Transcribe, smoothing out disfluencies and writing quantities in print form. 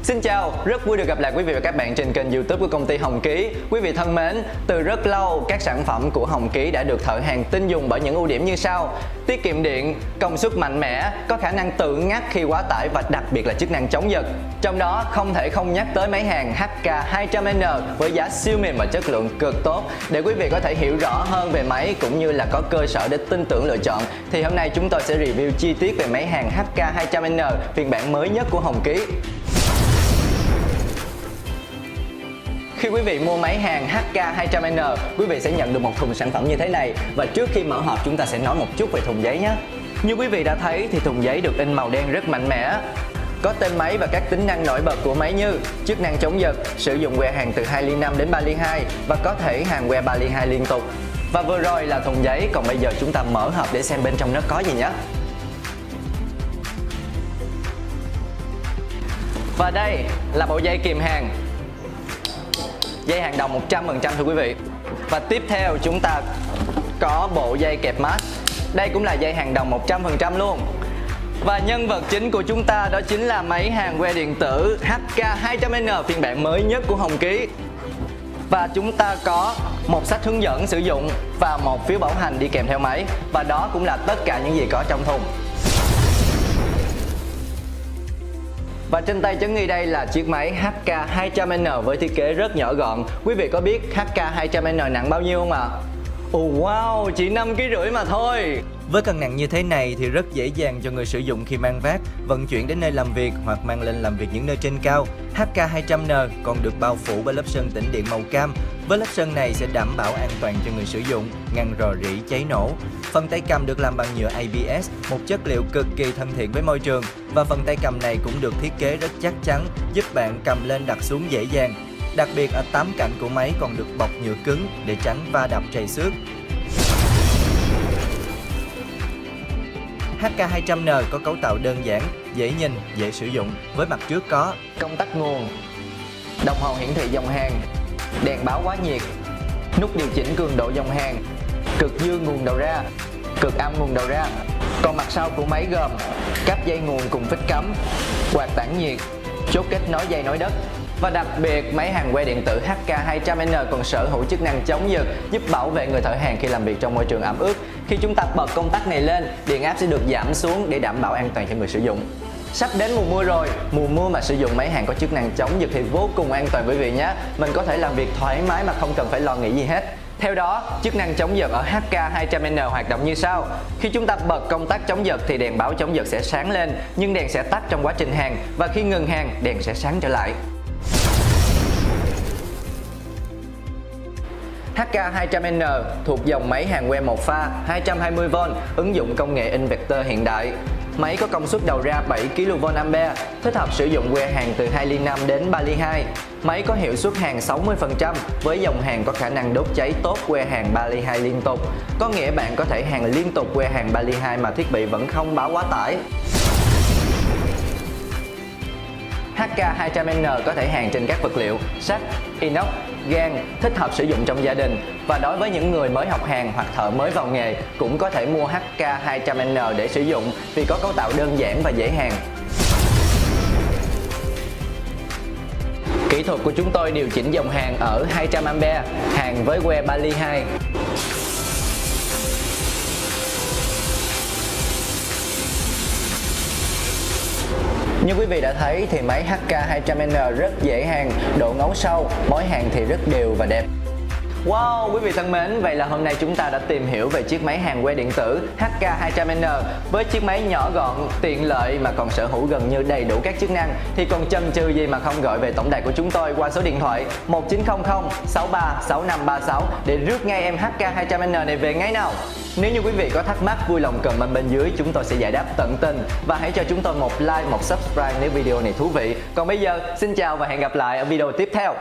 Xin chào, rất vui được gặp lại quý vị và các bạn trên kênh YouTube của công ty Hồng Ký. Quý vị thân mến, từ rất lâu các sản phẩm của Hồng Ký đã được thợ hàn tin dùng bởi những ưu điểm như sau: tiết kiệm điện, công suất mạnh mẽ, có khả năng tự ngắt khi quá tải và đặc biệt là chức năng chống giật. Trong đó không thể không nhắc tới máy hàn HK200N với giá siêu mềm và chất lượng cực tốt. Để quý vị có thể hiểu rõ hơn về máy cũng như là có cơ sở để tin tưởng lựa chọn, thì hôm nay chúng tôi sẽ review chi tiết về máy hàn HK200N phiên bản mới nhất của Hồng Ký. Khi quý vị mua máy hàn HK200N, quý vị sẽ nhận được một thùng sản phẩm như thế này. Và trước khi mở hộp, chúng ta sẽ nói một chút về thùng giấy nhé. Như quý vị đã thấy thì thùng giấy được in màu đen rất mạnh mẽ. Có tên máy và các tính năng nổi bật của máy như chức năng chống giật, sử dụng que hàn từ 2 ly 5 đến 3 ly 2 và có thể hàn que 3 ly 2 liên tục. Và vừa rồi là thùng giấy, còn bây giờ chúng ta mở hộp để xem bên trong nó có gì nhé. Và đây là bộ dây kìm hàn. Dây hàn đồng 100% thưa quý vị. Và tiếp theo chúng ta có bộ dây kẹp mát. Đây cũng là dây hàn đồng 100% luôn. Và nhân vật chính của chúng ta đó chính là máy hàn que điện tử HK200N phiên bản mới nhất của Hồng Ký. Và chúng ta có một sách hướng dẫn sử dụng và một phiếu bảo hành đi kèm theo máy. Và đó cũng là tất cả những gì có trong thùng. Và trên tay Trấn Nghi đây là chiếc máy HK200N với thiết kế rất nhỏ gọn. Quý vị có biết HK200N nặng bao nhiêu không ạ? Wow, chỉ 5,5 kg mà thôi. Với cân nặng như thế này thì rất dễ dàng cho người sử dụng khi mang vác, vận chuyển đến nơi làm việc hoặc mang lên làm việc những nơi trên cao. HK200N còn được bao phủ bởi lớp sơn tĩnh điện màu cam. Với lớp sơn này sẽ đảm bảo an toàn cho người sử dụng, ngăn rò rỉ cháy nổ. Phần tay cầm được làm bằng nhựa ABS, một chất liệu cực kỳ thân thiện với môi trường. Và phần tay cầm này cũng được thiết kế rất chắc chắn, giúp bạn cầm lên đặt xuống dễ dàng. Đặc biệt ở 8 cạnh của máy còn được bọc nhựa cứng để tránh va đập trầy xước. HK200N có cấu tạo đơn giản, dễ nhìn, dễ sử dụng. Với mặt trước có công tắc nguồn, đồng hồ hiển thị dòng hàn, đèn báo quá nhiệt, nút điều chỉnh cường độ dòng hàn, cực dương nguồn đầu ra, cực âm nguồn đầu ra. Còn mặt sau của máy gồm cáp dây nguồn cùng phích cắm, quạt tản nhiệt, chốt kết nối dây nối đất. Và đặc biệt, máy hàn que điện tử HK200N còn sở hữu chức năng chống giật, giúp bảo vệ người thợ hàn khi làm việc trong môi trường ẩm ướt. Khi chúng ta bật công tắc này lên, điện áp sẽ được giảm xuống để đảm bảo an toàn cho người sử dụng. Sắp đến mùa mưa rồi, mùa mưa mà sử dụng máy hàn có chức năng chống giật thì vô cùng an toàn quý vị nhé. Mình có thể làm việc thoải mái mà không cần phải lo nghĩ gì hết. Theo đó, chức năng chống giật ở HK200N hoạt động như sau. Khi chúng ta bật công tắc chống giật thì đèn báo chống giật sẽ sáng lên, nhưng đèn sẽ tắt trong quá trình hàn, và khi ngừng hàn, đèn sẽ sáng trở lại. HK200N thuộc dòng máy hàn que một pha 220V, ứng dụng công nghệ inverter hiện đại. Máy có công suất đầu ra 7 kVA, thích hợp sử dụng que hàn từ 2 ly 5 đến 3 ly 2. Máy có hiệu suất hàn 60% với dòng hàn có khả năng đốt cháy tốt que hàn 3 ly 2 liên tục. Có nghĩa bạn có thể hàn liên tục que hàn 3 ly 2 mà thiết bị vẫn không báo quá tải. HK200N có thể hàn trên các vật liệu sắt, inox, gan, thích hợp sử dụng trong gia đình. Và đối với những người mới học hàn hoặc thợ mới vào nghề cũng có thể mua HK200N để sử dụng vì có cấu tạo đơn giản và dễ hàn. Kỹ thuật của chúng tôi điều chỉnh dòng hàn ở 200A, hàn với que 3 ly 2. Như quý vị đã thấy thì máy HK200N rất dễ hàn, độ ngấu sâu, mối hàn thì rất đều và đẹp. Wow, quý vị thân mến, vậy là hôm nay chúng ta đã tìm hiểu về chiếc máy hàn que điện tử HK200N. Với chiếc máy nhỏ gọn, tiện lợi mà còn sở hữu gần như đầy đủ các chức năng thì còn chần chừ gì mà không gọi về tổng đài của chúng tôi qua số điện thoại 1900 63 6536 để rước ngay em HK200N này về ngay nào. Nếu như quý vị có thắc mắc, vui lòng comment bên dưới, chúng tôi sẽ giải đáp tận tình. Và hãy cho chúng tôi một like, một subscribe nếu video này thú vị. Còn bây giờ, xin chào và hẹn gặp lại ở video tiếp theo.